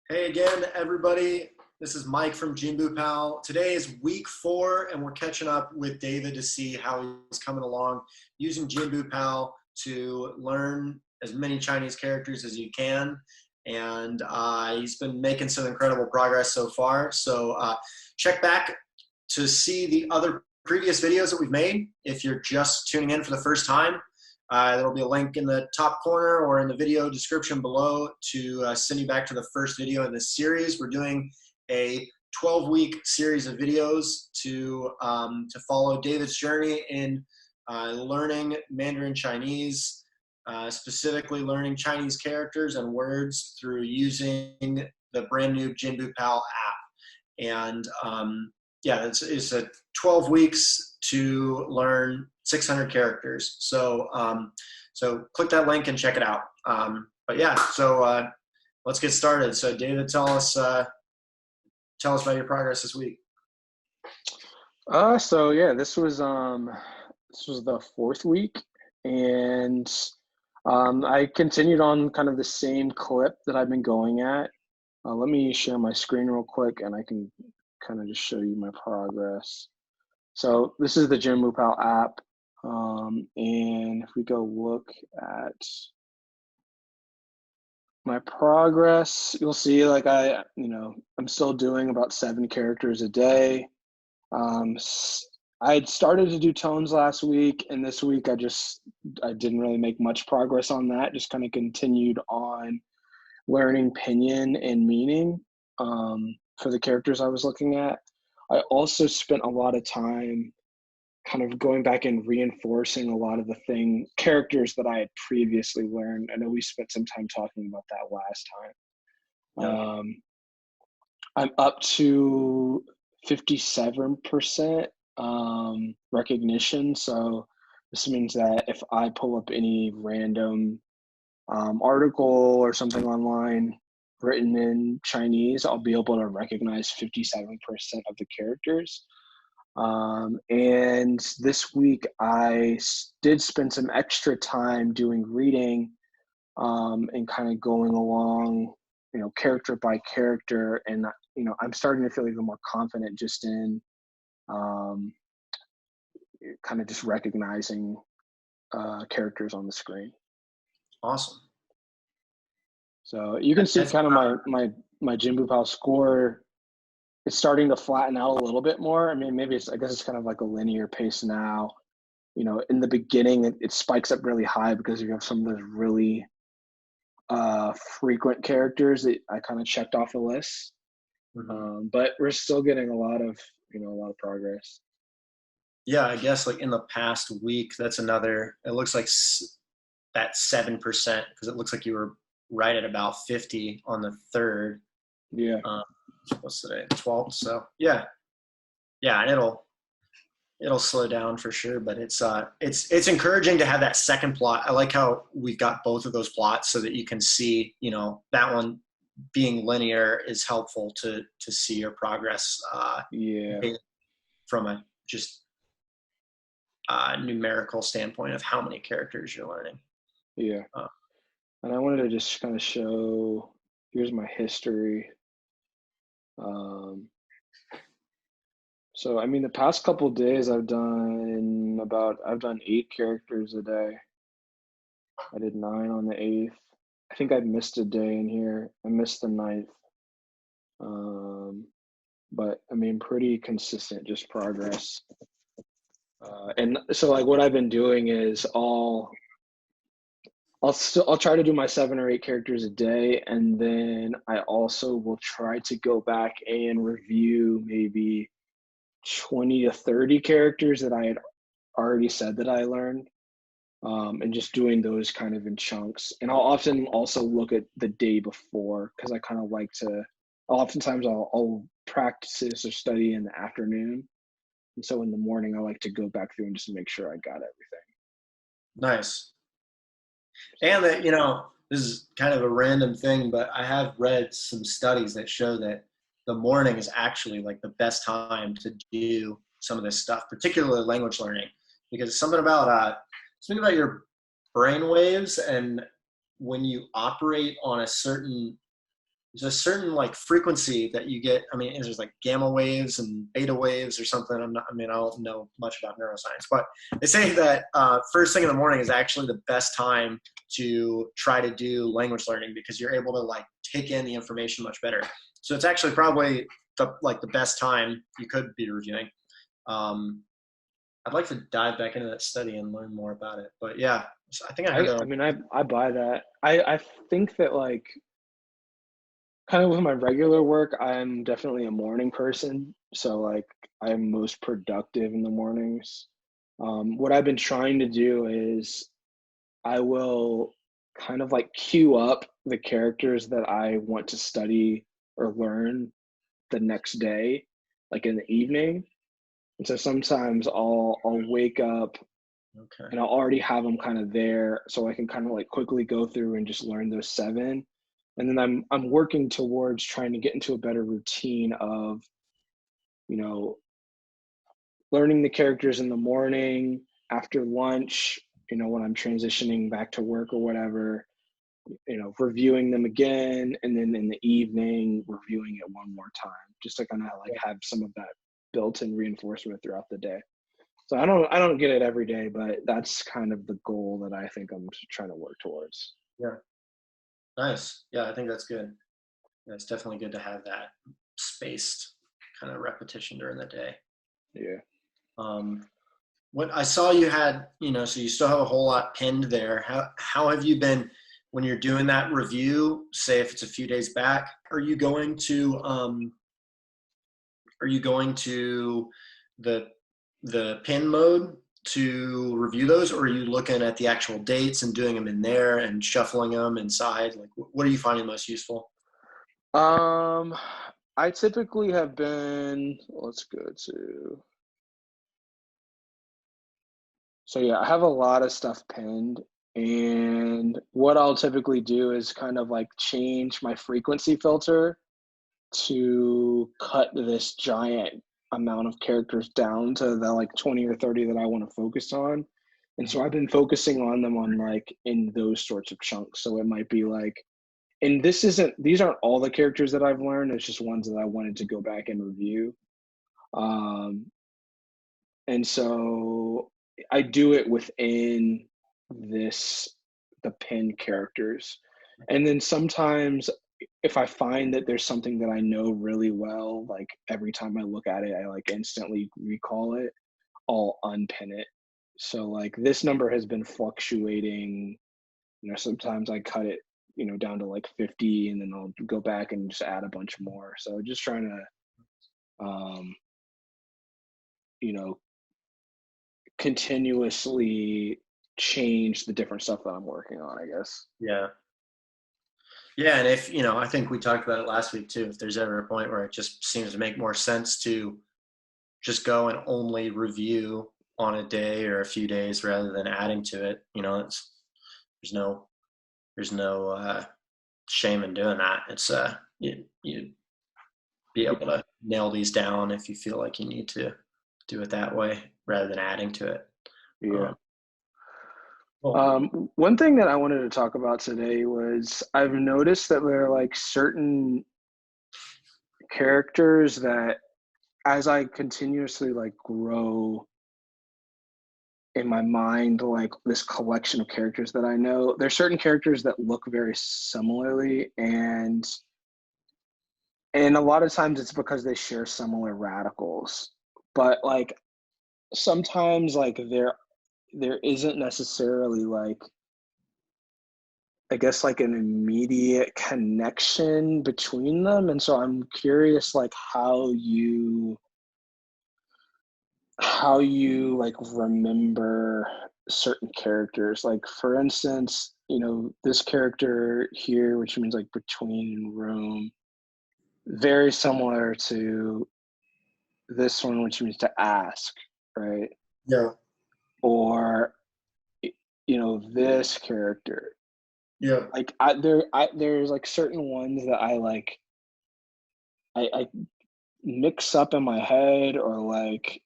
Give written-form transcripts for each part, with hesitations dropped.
Hey again, everybody. This is Mike from JinbuPal. Today is week 4, and we're catching up with David to see how he's coming along using JinbuPal to learn as many Chinese characters as you can. And he's been making some incredible progress so far. So check back to see the other previous videos that we've made. If you're just tuning in for the first time, there'll be a link in the top corner or in the video description below to send you back to the first video in this series. We're doing a 12-week series of videos to follow David's journey in learning Mandarin Chinese, specifically learning Chinese characters and words through using the brand new JinbuPal app. And yeah, it's a 12 weeks to learn 600 characters. So so click that link and check it out. But yeah, so let's get started. So David, tell us about your progress this week. So yeah, this was the fourth week, and I continued on kind of the same clip that I've been going at. Let me share my screen real quick, and I can kind of just show you my progress. So this is the JinbuPal app, and if we go look at my progress, you'll see like I'm still doing about 7 characters a day. I had started to do tones last week, and this week I didn't really make much progress on that. Just kind of continued on learning pinyin and meaning for the characters I was looking at. I also spent a lot of time kind of going back and reinforcing a lot of the characters that I had previously learned. I know we spent some time talking about that last time. Yeah. I'm up to 57% recognition. So this means that if I pull up any random article or something online written in Chinese, I'll be able to recognize 57% of the characters. And this week I did spend some extra time doing reading and kind of going along, character by character. And, I'm starting to feel even more confident just in kind of just recognizing characters on the screen. Awesome. So you can see kind of my JinbuPal score. It's starting to flatten out a little bit more. I mean, I guess it's kind of like a linear pace now. In the beginning, it spikes up really high because you have some of those really frequent characters that I kind of checked off the list. Mm-hmm. But we're still getting a lot of progress. Yeah, I guess like in the past week, that's another. It looks like that 7%, because it looks like you were right at about 50 on the 3rd. Yeah. What's today? 12th. So yeah, and it'll slow down for sure. But it's encouraging to have that second plot. I like how we've got both of those plots so that you can see, that one being linear is helpful to see your progress. From a just numerical standpoint of how many characters you're learning. Yeah. And I wanted to just kind of show. Here's my history. So I mean, the past couple of days I've done 8 characters a day. I did 9 on the 8th. I think I missed a day in here. I missed the 9th. But I mean, pretty consistent, just progress. And so like what I've been doing is I'll try to do my 7 or 8 characters a day, and then I also will try to go back and review maybe 20 to 30 characters that I had already said that I learned, and just doing those kind of in chunks. And I'll often also look at the day before, because I kind of like to. Oftentimes I'll practice or study in the afternoon, and so in the morning I like to go back through and just make sure I got everything. Nice. And that, this is kind of a random thing, but I have read some studies that show that the morning is actually like the best time to do some of this stuff, particularly language learning, because it's something about your brain waves, and when you operate on a certain there's a certain like frequency that you get. I mean, there's like gamma waves and beta waves or something. I mean, I don't know much about neuroscience, but they say that first thing in the morning is actually the best time to try to do language learning because you're able to like take in the information much better. So it's actually probably the best time you could be reviewing. I'd like to dive back into that study and learn more about it. But yeah, I think I heard that. I mean, I buy that. I think that like kind of with my regular work, I'm definitely a morning person. So like I'm most productive in the mornings. What I've been trying to do is I will kind of like queue up the characters that I want to study or learn the next day, like in the evening. And so sometimes I'll wake up Okay. and I'll already have them kind of there, so I can kind of like quickly go through and just learn those 7. And then I'm working towards trying to get into a better routine of, you know, learning the characters in the morning, after lunch, when I'm transitioning back to work or whatever, reviewing them again, and then in the evening, reviewing it one more time, just to kind of like have some of that built-in reinforcement throughout the day. So I don't get it every day, but that's kind of the goal that I think I'm trying to work towards. Yeah. Nice. Yeah, I think that's good. Yeah, it's definitely good to have that spaced kind of repetition during the day. Yeah. What I saw you had, so you still have a whole lot pinned there. How have you been when you're doing that review? Say if it's a few days back, are you going to the pin mode to review those, or are you looking at the actual dates and doing them in there and shuffling them inside? Like, what are you finding most useful? I typically have been, let's go to, so yeah, I have a lot of stuff pinned, and what I'll typically do is kind of like change my frequency filter to cut this giant amount of characters down to the like 20 or 30 that I want to focus on. And so I've been focusing on them on like in those sorts of chunks. So it might be like, and these aren't all the characters that I've learned. It's just ones that I wanted to go back and review. And so I do it within the pin characters. And then sometimes if I find that there's something that I know really well, like every time I look at it, I like instantly recall it, I'll unpin it. So like this number has been fluctuating, sometimes I cut it, down to like 50, and then I'll go back and just add a bunch more. So just trying to, you know, continuously change the different stuff that I'm working on, I guess. Yeah. Yeah, and if, I think we talked about it last week too, if there's ever a point where it just seems to make more sense to just go and only review on a day or a few days rather than adding to it, there's no shame in doing that. It's you be able to nail these down if you feel like you need to do it that way rather than adding to it. Yeah. Cool. One thing that I wanted to talk about today was I've noticed that there are like certain characters that as I continuously like grow in my mind, like this collection of characters that I know, there's certain characters that look very similarly, and a lot of times it's because they share similar radicals. But like sometimes like there isn't necessarily like, I guess, like an immediate connection between them. And so I'm curious like how you like remember certain characters. Like for instance, this character here, which means like between room, very similar to this one, which means to ask, right? Yeah. Or this character, Yeah. like there's like certain ones that I like I mix up in my head, or like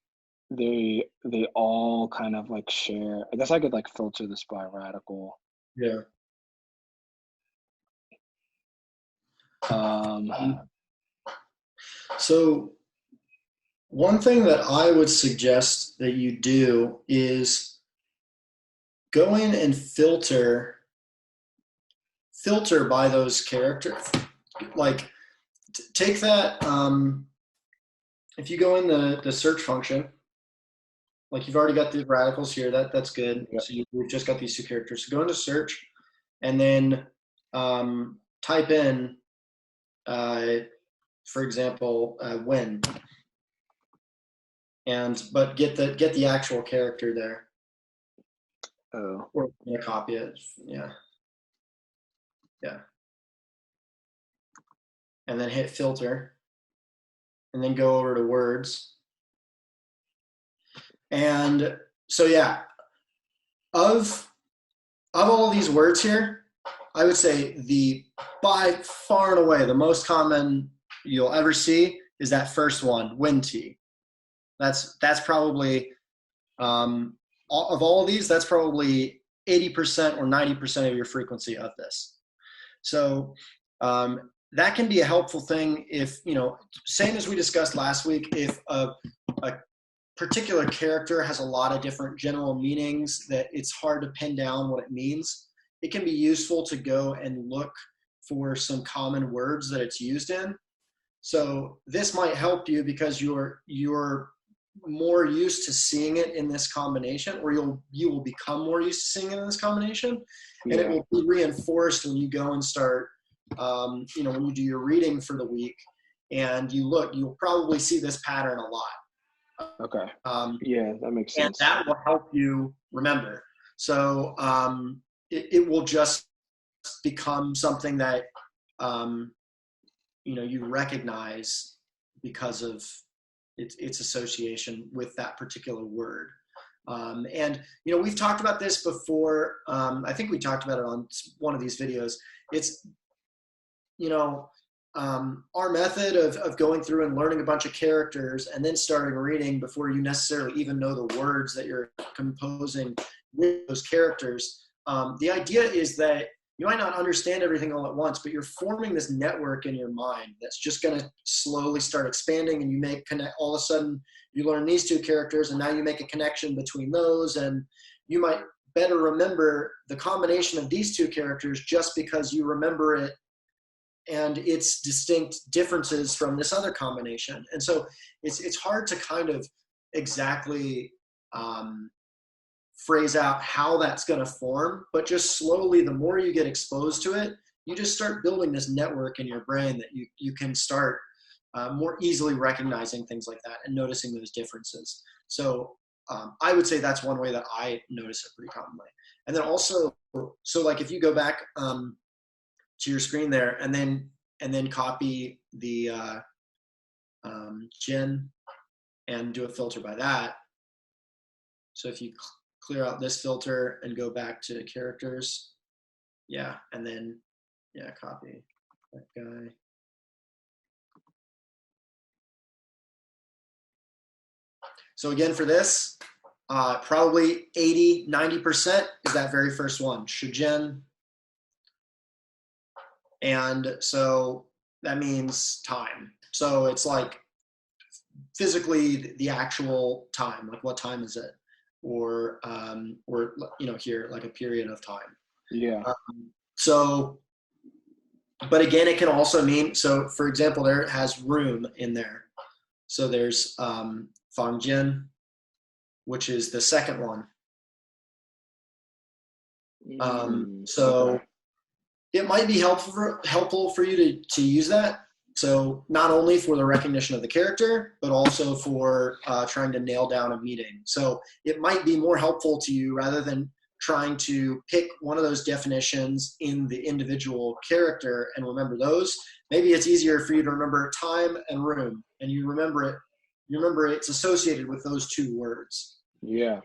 they all kind of like share. I guess I could like filter this by radical. Yeah. Um, So one thing that I would suggest that you do is go in and filter by those characters. Like take that, if you go in the search function, like you've already got the radicals here, that's good. yeah. So we've just got these two characters. So go into search and then type in, for example, when, but get the actual character there. Oh, Or copy it. Yeah. And then hit filter and then go over to words. And so, yeah, of all these words here, I would say the by far and away the most common you'll ever see is that first one, Winty. That's probably of all of these, that's probably 80% or 90% of your frequency of this. So that can be a helpful thing if, same as we discussed last week, if a particular character has a lot of different general meanings that it's hard to pin down what it means, it can be useful to go and look for some common words that it's used in. So this might help you because you're more used to seeing it in this combination, or you will become more used to seeing it in this combination, and it will be reinforced when you go and start, when you do your reading for the week and you'll probably see this pattern a lot. Okay. Yeah, that makes sense. And that will help you remember. So it will just become something that you recognize because of its association with that particular word. And we've talked about this before. I think we talked about it on one of these videos. It's our method of going through and learning a bunch of characters and then starting reading before you necessarily even know the words that you're composing with those characters. The idea is that you might not understand everything all at once, but you're forming this network in your mind that's just going to slowly start expanding, and you make all of a sudden you learn these two characters, and now you make a connection between those, and you might better remember the combination of these two characters just because you remember it and its distinct differences from this other combination. And so it's hard to kind of exactly phrase out how that's going to form, but just slowly, the more you get exposed to it, you just start building this network in your brain that you can start more easily recognizing things like that and noticing those differences. So I would say that's one way that I notice it pretty commonly. And then also, so like if you go back to your screen there and then copy the Jin and do a filter by that. So if you clear out this filter and go back to characters, and then copy that guy. So again, for this, probably 80-90% is that very first one, Shujin. And so that means time. So it's like physically the actual time, like what time is it? Or here, like a period of time. Yeah. So, but again, it can also mean, so for example, there has room in there. So there's Fangjin, which is the second one. So okay. It might be helpful for you to use that. So not only for the recognition of the character, but also for trying to nail down a meaning. So it might be more helpful to you rather than trying to pick one of those definitions in the individual character and remember those. Maybe it's easier for you to remember time and room, and you remember it's associated with those two words. Yeah.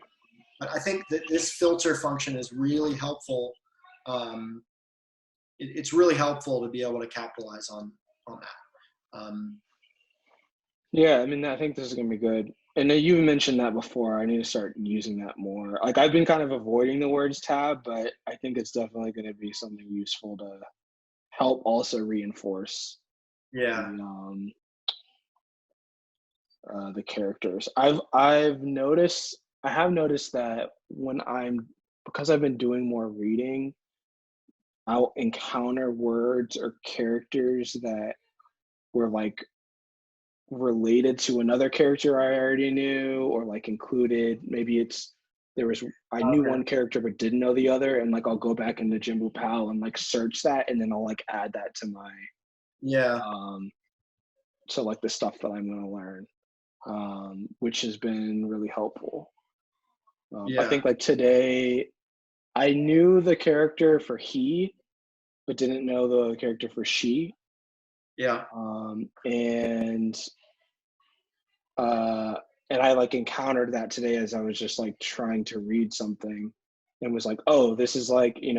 But I think that this filter function is really helpful. It's really helpful to be able to capitalize on that. Yeah, I mean, I think this is going to be good. And you mentioned that before. I need to start using that more. Like, I've been kind of avoiding the words tab, but I think it's definitely going to be something useful to help also reinforce Yeah. the the characters. I have noticed that when because I've been doing more reading, I'll encounter words or characters that were like related to another character I already knew, or like included. Maybe I knew Okay. one character but didn't know the other, and like I'll go back into JinbuPal and like search that, and then I'll like add that to my Yeah. um to like the stuff that I'm going to learn, which has been really helpful. I Yeah. think like today I knew the character for he, but didn't know the character for she. Yeah. And uh, and I like encountered that today as I was just like trying to read something, and was like, oh, this is like, it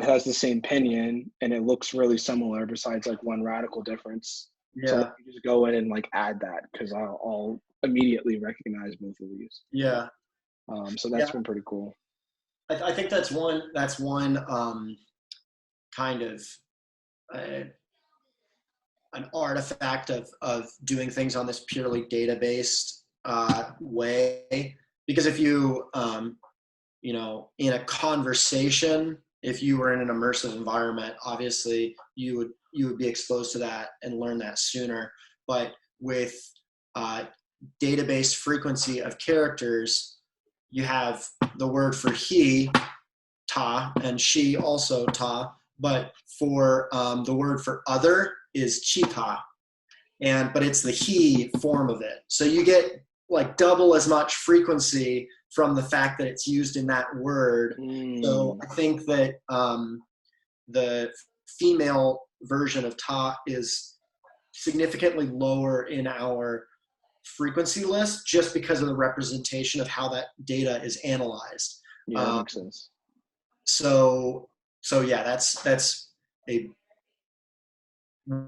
has the same pinion and it looks really similar besides like one radical difference. So let Yeah. me just go in and like add that because I'll immediately recognize both of these. Yeah. So Yeah. that's been pretty cool. I think that's one kind of uh, an artifact of doing things on this purely data based way. Because if you in a conversation, if you were in an immersive environment, obviously you would be exposed to that and learn that sooner. But with database frequency of characters, you have the word for he, ta, and she also ta, but for the word for other is chita, but it's the he form of it. So you get like double as much frequency from the fact that it's used in that word. So I think that the female version of ta is significantly lower in our frequency list just because of the representation of how that data is analyzed. Yeah, that makes sense. So yeah, that's a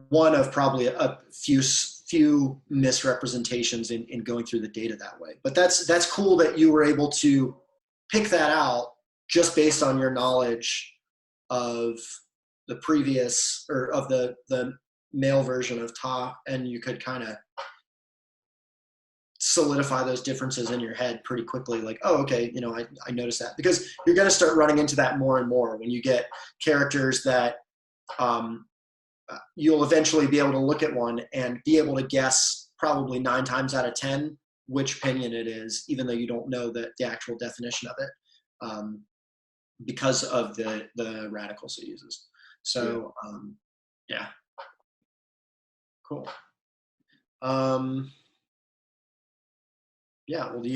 one of probably a few misrepresentations in going through the data that way. But that's cool that you were able to pick that out just based on your knowledge of the previous or of the male version of ta, and you could kind of solidify those differences in your head pretty quickly. Like, oh, okay, I noticed that, because you're going to start running into that more and more when you get characters that you'll eventually be able to look at one and be able to guess probably 9 times out of 10 which opinion it is, even though you don't know the actual definition of it, because of the radicals it uses. So yeah, cool. Yeah, well, you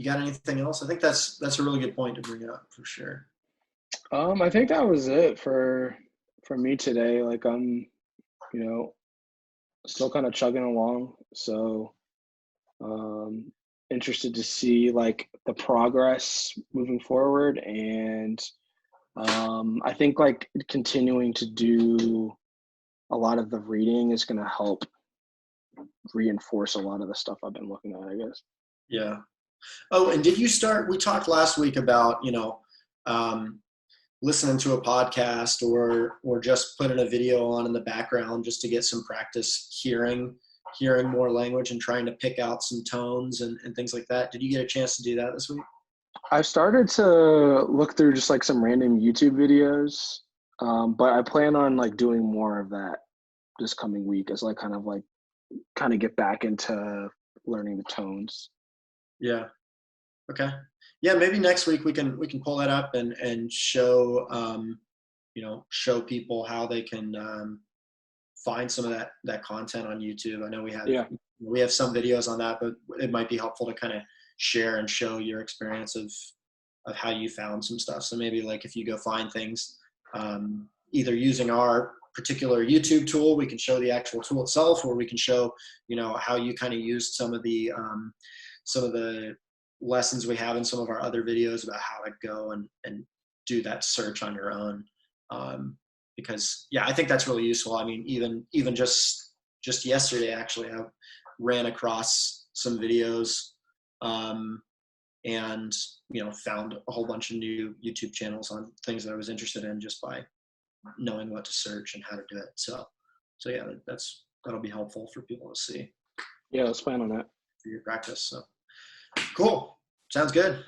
got anything else? I think that's a really good point to bring up for sure. I think that was it for me today. Like you know, still kind of chugging along. So um interested to see like the progress moving forward, and I think like continuing to do a lot of the reading is going to help reinforce a lot of the stuff I've been looking at, I guess. Yeah. Oh, and did you start? We talked last week about um, listening to a podcast or just putting a video on in the background just to get some practice hearing more language and trying to pick out some tones and things like that. Did you get a chance to do that this week? I've started to look through just like some random YouTube videos, but I plan on like doing more of that this coming week as like kind of get back into learning the tones. Yeah. Okay. Yeah, maybe next week we can pull that up and show show people how they can find some of that content on YouTube. I know Yeah. we have some videos on that, but it might be helpful to kind of share and show your experience of how you found some stuff. So maybe like if you go find things, either using our particular YouTube tool, we can show the actual tool itself, or we can show how you kind of used some of the lessons we have in some of our other videos about how to go and do that search on your own. Because yeah, I think that's really useful. I mean, even just yesterday, actually, I ran across some videos, and found a whole bunch of new YouTube channels on things that I was interested in just by knowing what to search and how to do it. So yeah, that'll be helpful for people to see Yeah, let's plan on that. for your practice. So cool. Sounds good.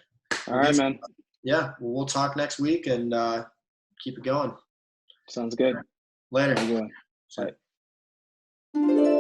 All right, man. Yeah, well, we'll talk next week and keep it going. Sounds good. Later. Have a good one. Bye.